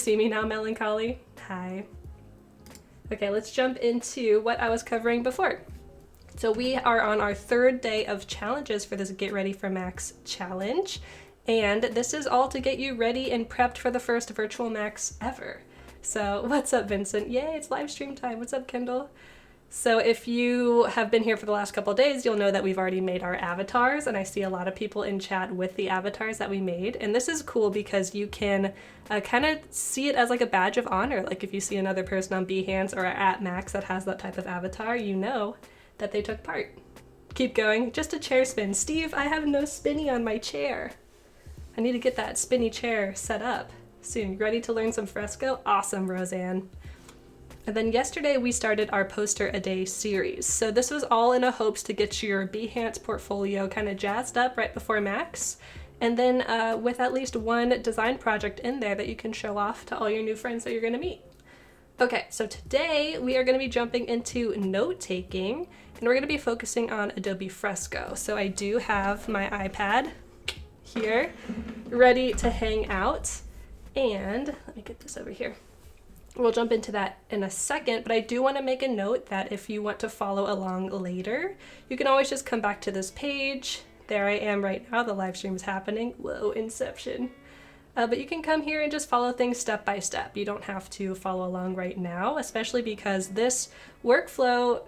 See me now, melancholy? Hi. Okay, let's jump into what I was covering before. So we are on our third day of challenges for this Get Ready for Max challenge. And this is all to get you ready and prepped for the first virtual Max ever. So what's up, Vincent? Yay, it's live stream time. What's up, Kendall? So if you have been here for the last couple of days, you'll know that we've already made our avatars, and I see a lot of people in chat with the avatars that we made. And this is cool because you can kind of see it as like a badge of honor. Like if you see another person on Behance or at Max that has that type of avatar, you know that they took part. Keep going. Just a chair spin. Steve, I have no spinny on my chair. I need to get that spinny chair set up soon. Ready to learn some Fresco? Awesome, Roseanne. And then yesterday we started our poster a day series. So this was all in a hopes to get your Behance portfolio kind of jazzed up right before Max. And then with at least one design project in there that you can show off to all your new friends that you're gonna meet. Okay, so today we are gonna be jumping into note-taking, and we're gonna be focusing on Adobe Fresco. So I do have my iPad here ready to hang out. And let me get this over here. We'll jump into that in a second, but I do want to make a note that if you want to follow along later, you can always just come back to this page. There I am right now, the live stream is happening. Whoa, Inception. But you can come here and just follow things step by step. You don't have to follow along right now, especially because this workflow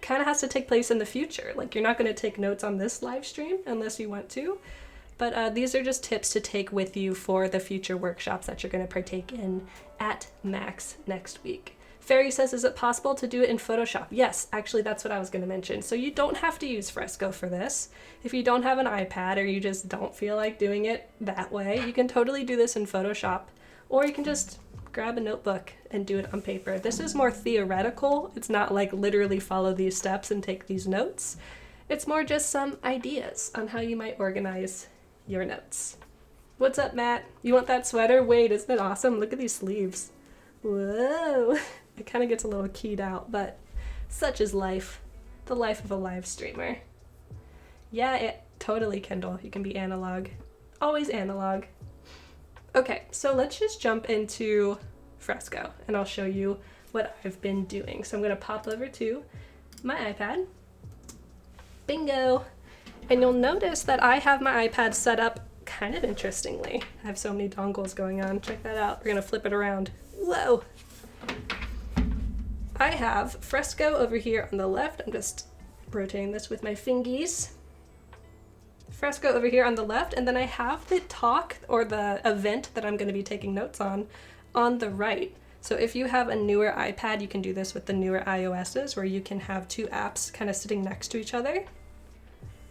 kind of has to take place in the future. Like you're not going to take notes on this live stream unless you want to. But these are just tips to take with you for the future workshops that you're going to partake in at Max next week. Fairy says, is it possible to do it in Photoshop? Yes, actually that's what I was going to mention. So you don't have to use Fresco for this. If you don't have an iPad or you just don't feel like doing it that way, you can totally do this in Photoshop. Or you can just grab a notebook and do it on paper. This is more theoretical. It's not like literally follow these steps and take these notes. It's more just some ideas on how you might organize your notes. What's up, Matt? You want that sweater? Wait, isn't it awesome? Look at these sleeves. Whoa. It kind of gets a little keyed out, but such is life. The life of a live streamer. Yeah, totally, Kendall. You can be analog. Always analog. Okay, so let's just jump into Fresco, and I'll show you what I've been doing. So I'm going to pop over to my iPad. Bingo! And you'll notice that I have my iPad set up kind of interestingly. I have so many dongles going on. Check that out. We're gonna flip it around. Whoa! I have Fresco over here on the left. I'm just rotating this with my fingies. Fresco over here on the left, and then I have the talk or the event that I'm gonna be taking notes on the right. So if you have a newer iPad, you can do this with the newer iOSs where you can have two apps kind of sitting next to each other.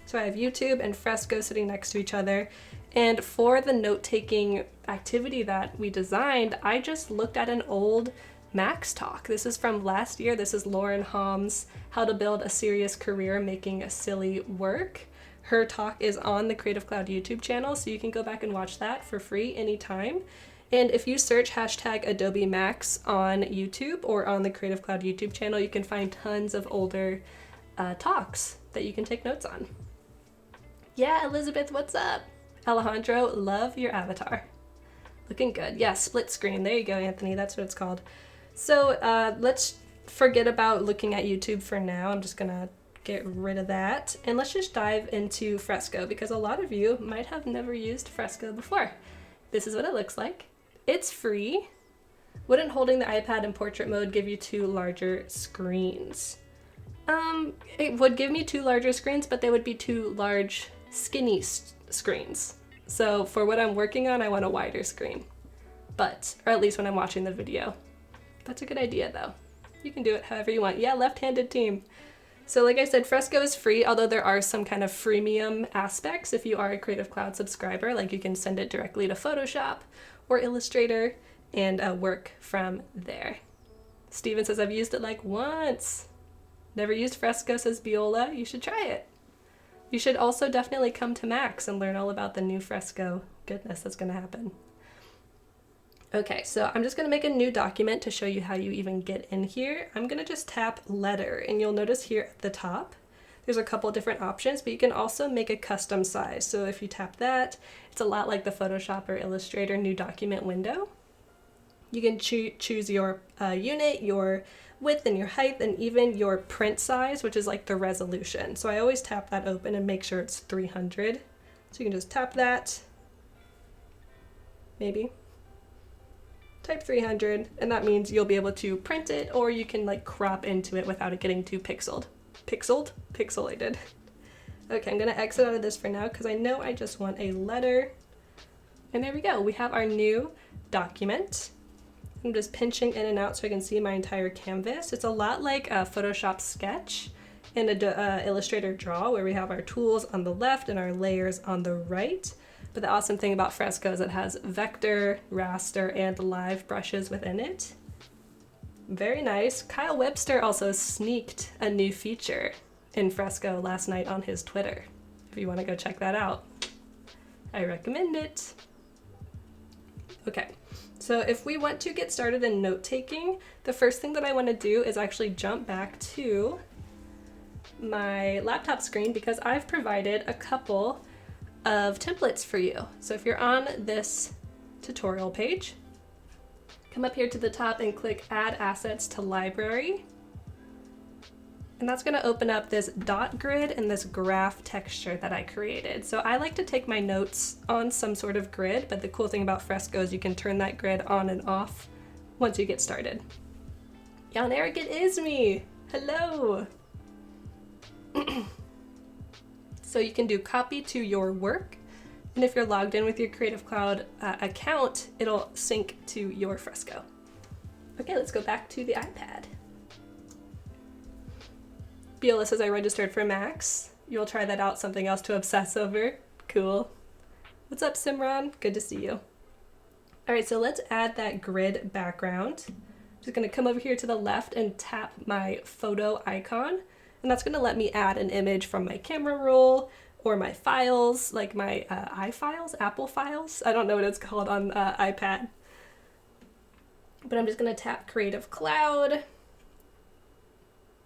So I have YouTube and Fresco sitting next to each other. And for the note-taking activity that we designed, I just looked at an old Max talk. This is from last year. This is Lauren Hom's How to Build a Serious Career Making a Silly Work. Her talk is on the Creative Cloud YouTube channel, so you can go back and watch that for free anytime. And if you search hashtag Adobe MAX on YouTube or on the Creative Cloud YouTube channel, you can find tons of older talks that you can take notes on. Yeah, Elizabeth, what's up? Alejandro, love your avatar. Looking good. Yeah, split screen. There you go, Anthony. That's what it's called. So let's forget about looking at YouTube for now. I'm just going to get rid of that. And let's just dive into Fresco because a lot of you might have never used Fresco before. This is what it looks like. It's free. Wouldn't holding the iPad in portrait mode give you two larger screens? It would give me two larger screens, but they would be two large skinny screens. So for what I'm working on, I want a wider screen, or at least when I'm watching the video. That's a good idea though. You can do it however you want. Yeah, left-handed team. So like I said, Fresco is free, although there are some kind of freemium aspects if you are a Creative Cloud subscriber, like you can send it directly to Photoshop or Illustrator and work from there. Steven says, I've used it like once. Never used Fresco, says Viola. You should try it. You should also definitely come to Max and learn all about the new Fresco goodness that's going to happen. Okay, so I'm just going to make a new document to show you how you even get in here. I'm going to just tap letter, and you'll notice here at the top, there's a couple different options, but you can also make a custom size. So if you tap that, it's a lot like the Photoshop or Illustrator new document window. You can choose your unit, your width and your height, and even your print size, which is like the resolution. So I always tap that open and make sure it's 300. So you can just tap that, maybe. Type 300, and that means you'll be able to print it, or you can like crop into it without it getting too pixelated. Okay, I'm gonna exit out of this for now because I know I just want a letter. And there we go, we have our new document. I'm just pinching in and out so I can see my entire canvas. It's a lot like a Photoshop Sketch and a Illustrator Draw, where we have our tools on the left and our layers on the right. But the awesome thing about Fresco is it has vector, raster, and live brushes within it. Very nice. Kyle Webster also sneaked a new feature in Fresco last night on his Twitter. If you want to go check that out, I recommend it. Okay, so if we want to get started in note-taking, the first thing that I want to do is actually jump back to my laptop screen because I've provided a couple of templates for you. So if you're on this tutorial page, come up here to the top and click Add Assets to Library. And that's going to open up this dot grid and this graph texture that I created. So I like to take my notes on some sort of grid, but the cool thing about Fresco is you can turn that grid on and off once you get started. Jan Erik, it is me! Hello! So you can do copy to your work, and if you're logged in with your Creative Cloud account, it'll sync to your Fresco. Okay, let's go back to the iPad. Biola says I registered for Max. You'll try that out, something else to obsess over. Cool. What's up, Simran? Good to see you. All right, so let's add that grid background. I'm just gonna come over here to the left and tap my photo icon. And that's going to let me add an image from my camera roll or my files, like my iFiles, Apple files. I don't know what it's called on iPad. But I'm just going to tap Creative Cloud.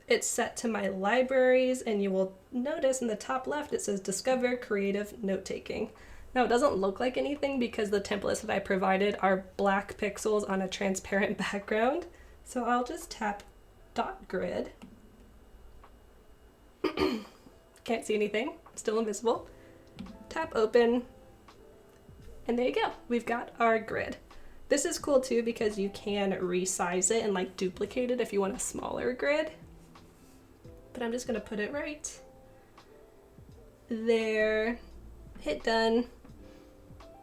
It's set to my libraries, and you will notice in the top left it says Discover Creative Note-Taking. Now it doesn't look like anything because the templates that I provided are black pixels on a transparent background. So I'll just tap Dot Grid. Can't see anything, still invisible. Tap open, and there you go. We've got our grid. This is cool too because you can resize it and like duplicate it if you want a smaller grid. But I'm just gonna put it right there, hit done,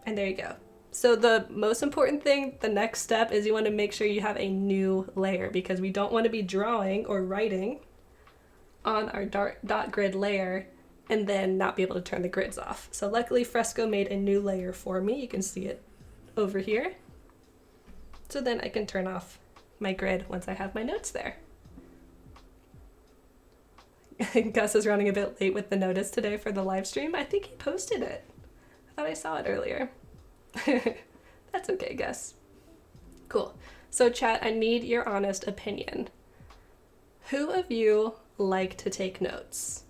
and there you go. So the most important thing, the next step, is you want to make sure you have a new layer because we don't want to be drawing or writing on our dot grid layer and then not be able to turn the grids off. So luckily Fresco made a new layer for me. You can see it over here. So then I can turn off my grid once I have my notes there. Gus is running a bit late with the notice today for the live stream. I think he posted it. I thought I saw it earlier. That's okay, Gus. Cool. So chat, I need your honest opinion. Who of you like to take notes?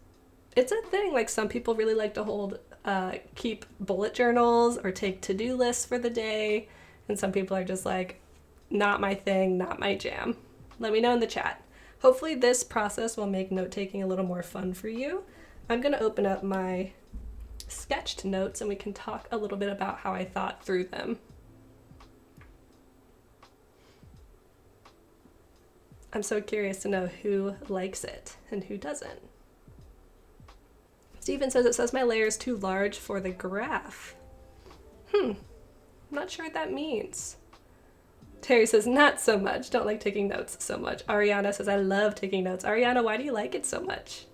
It's a thing, like some people really like to keep bullet journals or take to-do lists for the day, and some people are just like, not my thing, not my jam. Let me know in the chat. Hopefully this process will make note-taking a little more fun for you. I'm gonna open up my sketched notes and we can talk a little bit about how I thought through them. I'm so curious to know who likes it and who doesn't. Steven says it says my layer is too large for the graph. I'm not sure what that means. Terry says not so much, don't like taking notes so much. Ariana says I love taking notes. Ariana, why do you like it so much?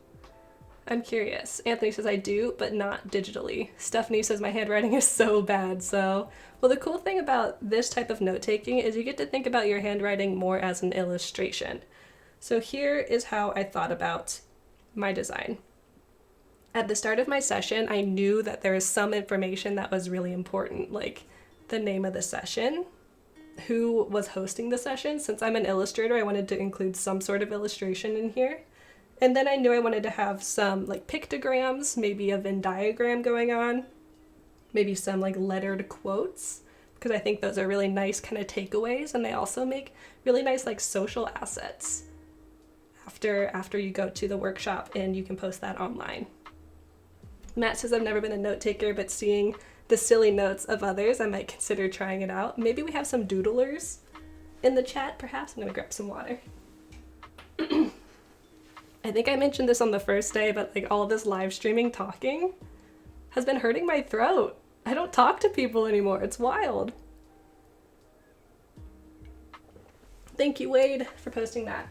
I'm curious. Anthony says I do, but not digitally. Stephanie says my handwriting is so bad, so. Well, the cool thing about this type of note-taking is you get to think about your handwriting more as an illustration. So here is how I thought about my design. At the start of my session, I knew that there was some information that was really important, like the name of the session, who was hosting the session. Since I'm an illustrator, I wanted to include some sort of illustration in here. And then I knew I wanted to have some like pictograms, maybe a Venn diagram going on, maybe some like lettered quotes, because I think those are really nice kind of takeaways, and they also make really nice like social assets after you go to the workshop, and you can post that online. Matt says, I've never been a note taker, but seeing the silly notes of others, I might consider trying it out. Maybe we have some doodlers in the chat, perhaps. I'm gonna grab some water. I think I mentioned this on the first day, but like all of this live streaming talking has been hurting my throat. I don't talk to people anymore. It's wild. Thank you, Wade, for posting that.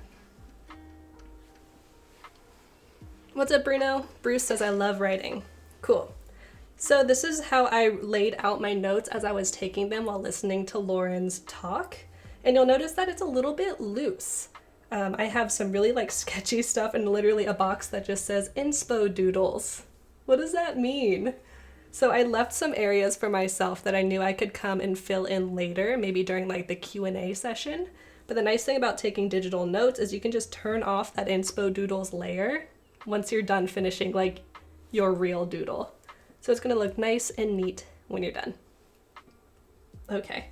What's up, Bruno? Bruce says, I love writing. Cool. So this is how I laid out my notes as I was taking them while listening to Lauren's talk. And you'll notice that it's a little bit loose. I have some really like sketchy stuff and literally a box that just says inspo doodles. What does that mean? So I left some areas for myself that I knew I could come and fill in later, maybe during like the Q&A session. But the nice thing about taking digital notes is you can just turn off that inspo doodles layer once you're done finishing like your real doodle. So it's gonna look nice and neat when you're done. Okay.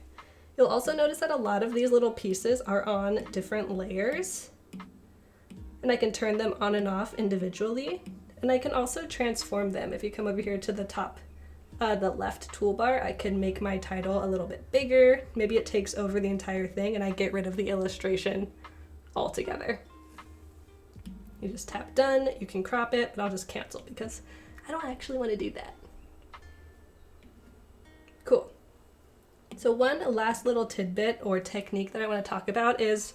You'll also notice that a lot of these little pieces are on different layers, and I can turn them on and off individually, and I can also transform them. If you come over here to the top, the left toolbar, I can make my title a little bit bigger. Maybe it takes over the entire thing and I get rid of the illustration altogether. You just tap done, you can crop it, but I'll just cancel because I don't actually want to do that. Cool. So one last little tidbit or technique that I want to talk about is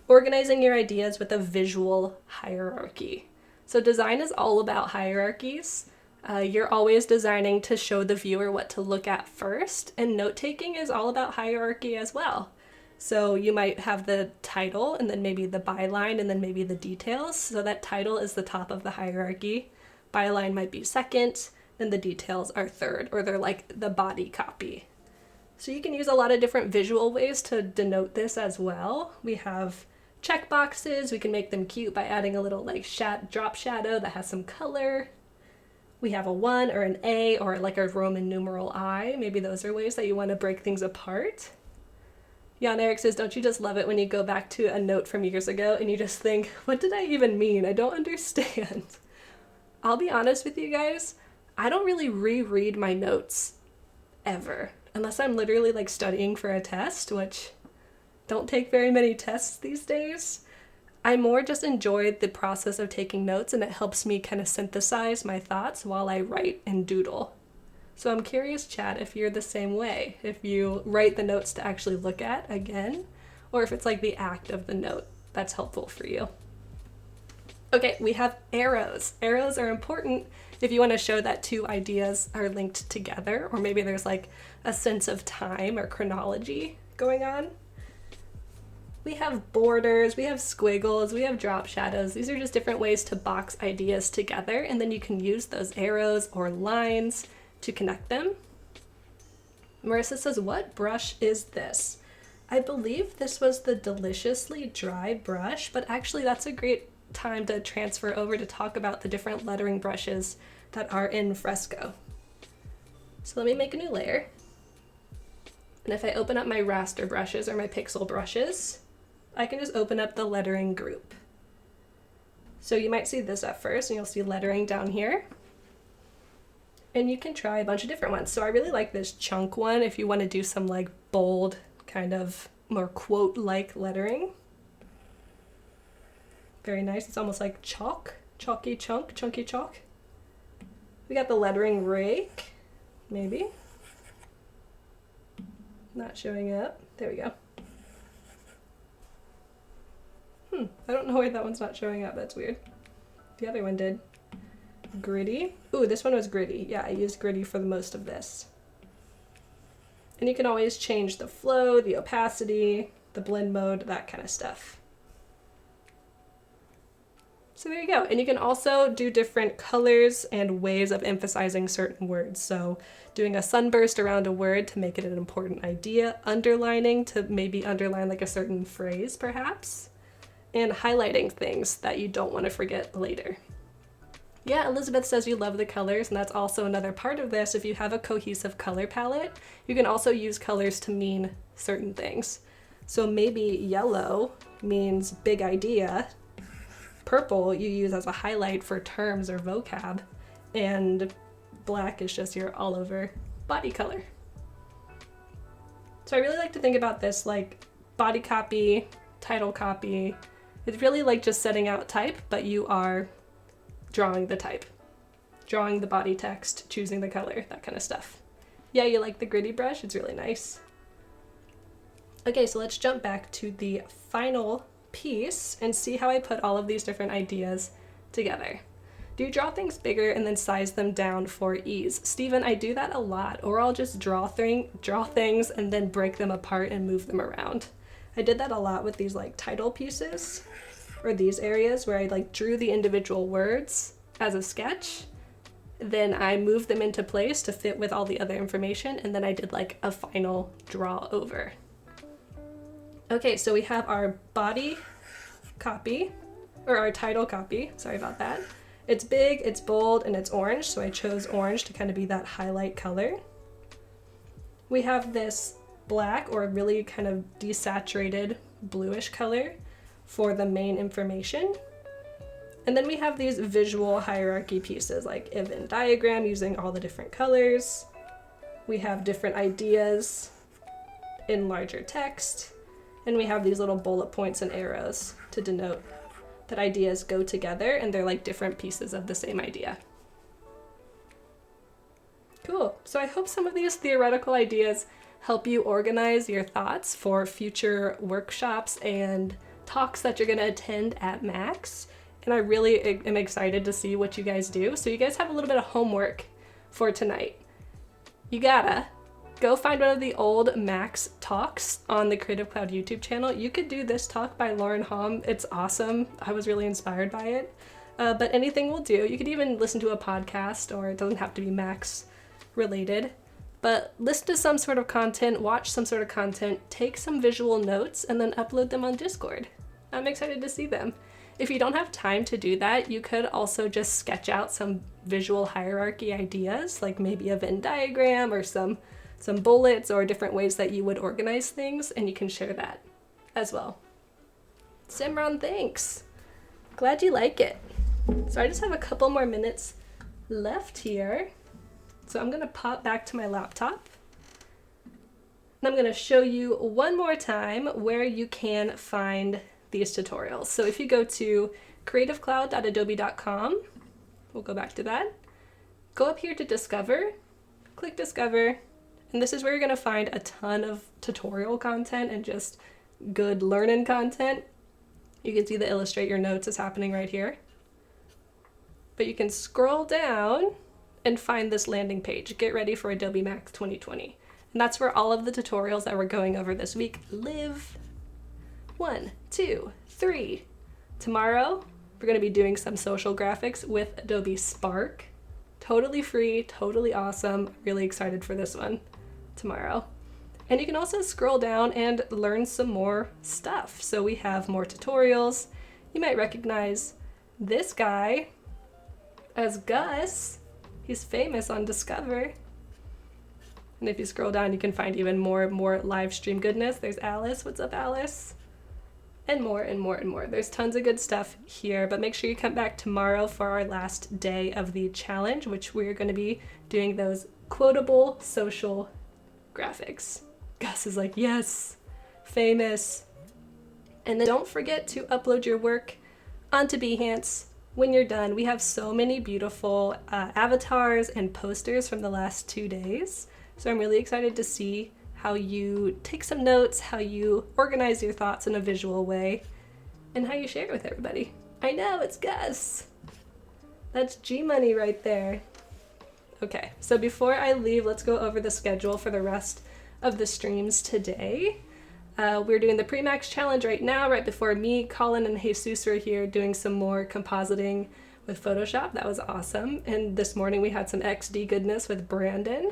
organizing your ideas with a visual hierarchy. So design is all about hierarchies. You're always designing to show the viewer what to look at first, and note-taking is all about hierarchy as well. So you might have the title, and then maybe the byline, and then maybe the details. So that title is the top of the hierarchy. Byline might be second, and the details are third, or they're like the body copy. So you can use a lot of different visual ways to denote this as well. We have checkboxes. We can make them cute by adding a little like drop shadow that has some color. We have a 1 or an A or like a Roman numeral I. Maybe those are ways that you want to break things apart. Jan Eric says, don't you just love it when you go back to a note from years ago and you just think, what did I even mean? I don't understand. I'll be honest with you guys, I don't really reread my notes ever, unless I'm literally like studying for a test, which don't take very many tests these days. I more just enjoy the process of taking notes, and it helps me kind of synthesize my thoughts while I write and doodle. So I'm curious, chat, if you're the same way, if you write the notes to actually look at again, or if it's like the act of the note that's helpful for you. Okay, we have arrows. Arrows are important if you want to show that two ideas are linked together, or maybe there's like a sense of time or chronology going on. We have borders, we have squiggles, we have drop shadows. These are just different ways to box ideas together, and then you can use those arrows or lines to connect them. Marissa says, what brush is this? I believe this was the Deliciously Dry brush, but actually that's a great time to transfer over to talk about the different lettering brushes that are in Fresco. So let me make a new layer. And if I open up my raster brushes or my pixel brushes, I can just open up the lettering group. So you might see this at first, and you'll see lettering down here. And you can try a bunch of different ones. So I really like this chunk one if you want to do some like bold, kind of more quote-like lettering. Very nice. It's almost like chalk, chalky chunk, chunky chalk. We got the lettering rake, maybe. Not showing up. There we go. I don't know why that one's not showing up. That's weird. The other one did. Gritty. Ooh, this one was gritty. Yeah, I used gritty for the most of this. And you can always change the flow, the opacity, the blend mode, that kind of stuff. So there you go. And you can also do different colors and ways of emphasizing certain words. So doing a sunburst around a word to make it an important idea, underlining to maybe underline like a certain phrase perhaps, and highlighting things that you don't want to forget later. Yeah, Elizabeth says you love the colors, and that's also another part of this. If you have a cohesive color palette, you can also use colors to mean certain things. So maybe yellow means big idea, purple you use as a highlight for terms or vocab, and black is just your all over body color. So I really like to think about this like body copy, title copy. It's really like just setting out type, but you are drawing the type, drawing the body text, choosing the color, that kind of stuff. Yeah, you like the gritty brush? It's really nice. Okay, so let's jump back to the final piece and see how I put all of these different ideas together. Do you draw things bigger and then size them down for ease? Stephen, I do that a lot, or I'll just draw things and then break them apart and move them around. I did that a lot with these like title pieces, or these areas where I like drew the individual words as a sketch, then I moved them into place to fit with all the other information, and then I did like a final draw over. Okay, so we have our body copy, or our title copy, sorry about that. It's big, it's bold, and it's orange, so I chose orange to kind of be that highlight color. We have this black, or really kind of desaturated bluish color for the main information. And then we have these visual hierarchy pieces like a Venn diagram using all the different colors. We have different ideas in larger text. And we have these little bullet points and arrows to denote that ideas go together and they're like different pieces of the same idea. Cool. So I hope some of these theoretical ideas help you organize your thoughts for future workshops and talks that you're going to attend at Max. And I really am excited to see what you guys do. So you guys have a little bit of homework for tonight. You gotta go find one of the old Max talks on the Creative Cloud YouTube channel. You could do this talk by Lauren Hom. It's awesome. I was really inspired by it. But anything will do. You could even listen to a podcast, or it doesn't have to be Max related. But listen to some sort of content, watch some sort of content, take some visual notes, and then upload them on Discord. I'm excited to see them. If you don't have time to do that, you could also just sketch out some visual hierarchy ideas, like maybe a Venn diagram or some bullets or different ways that you would organize things, and you can share that as well. Simran, thanks. Glad you like it. So I just have a couple more minutes left here. So I'm gonna pop back to my laptop. And I'm gonna show you one more time where you can find these tutorials. So if you go to creativecloud.adobe.com, we'll go back to that. Go up here to Discover, click Discover, and this is where you're gonna find a ton of tutorial content and just good learning content. You can see the Illustrator notes is happening right here. But you can scroll down and find this landing page, Get Ready for Adobe MAX 2020. And that's where all of the tutorials that we're going over this week live. 1, 2, 3. Tomorrow, we're gonna be doing some social graphics with Adobe Spark. Totally free, totally awesome. Really excited for this one tomorrow. And you can also scroll down and learn some more stuff. So we have more tutorials. You might recognize this guy as Gus. He's famous on Discover. And if you scroll down, you can find even more live stream goodness. There's Alice. What's up, Alice? And more and more and more. There's tons of good stuff here, but make sure you come back tomorrow for our last day of the challenge, which we're going to be doing those quotable social graphics. Gus is like, yes, famous. And then don't forget to upload your work onto Behance when you're done. We have so many beautiful avatars and posters from the last 2 days. So I'm really excited to see how you take some notes, how you organize your thoughts in a visual way, and how you share it with everybody. I know, it's Gus. That's G-Money right there. Okay, so before I leave, let's go over the schedule for the rest of the streams today. We're doing the Pre-Max Challenge right now, right before me, Colin, and Jesus are here doing some more compositing with Photoshop. That was awesome. And this morning we had some XD goodness with Brandon.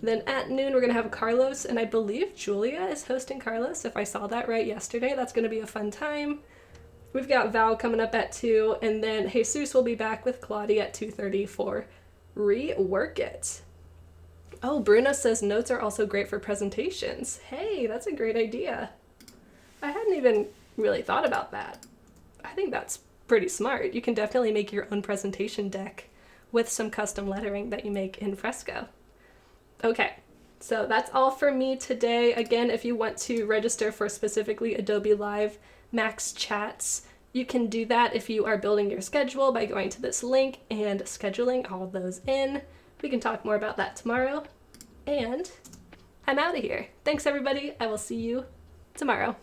Then at noon, we're going to have Carlos, and I believe Julia is hosting Carlos, if I saw that right yesterday. That's going to be a fun time. We've got Val coming up at 2, and then Jesus will be back with Claudia at 2:30 for Rework It. Oh, Bruno says notes are also great for presentations. Hey, that's a great idea. I hadn't even really thought about that. I think that's pretty smart. You can definitely make your own presentation deck with some custom lettering that you make in Fresco. Okay, so that's all for me today. Again, if you want to register for specifically Adobe Live Max chats, you can do that if you are building your schedule by going to this link and scheduling all those in. We can talk more about that tomorrow. And I'm out of here. Thanks, everybody. I will see you tomorrow.